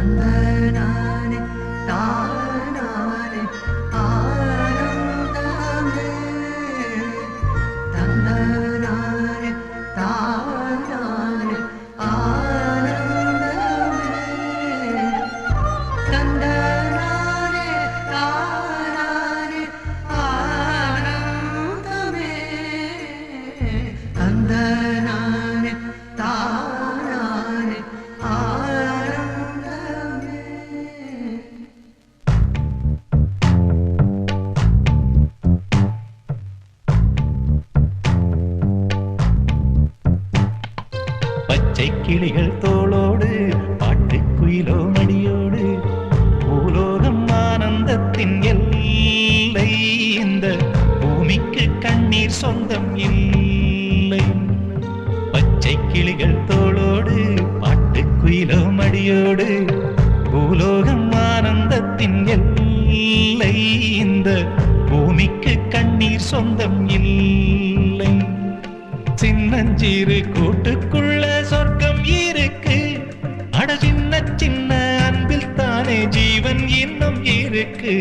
தந்தனானே தானானே ஆனந்தமே தந்தனானே தானானே ஆனந்தமே தந்தனானே தானானே ஆனந்தமே தந்தனானே தானானே ஆனந்தமே. பச்சை கிளிகள் தோளோடு பாட்டுக்குயிலோ மடியோடு பூலோகம் ஆனந்தத்தின் எல்லை. இந்த பூமிக்கு கண்ணீர் சொந்தம் இல்லை. பச்சை கிளிகள் தோளோடு பாட்டுக்குயிலோ மடியோடு பூலோகம் ஆனந்தத்தின் எல்லை. இந்த பூமிக்கு கண்ணீர் சொந்தம் இல்லை. சின்னஞ்சிறு கூட்டுக்குள்ள சொர்க்கம் இருக்கு. அட சின்ன சின்ன அன்பில் தானே ஜீவன் இன்னும் இருக்கு.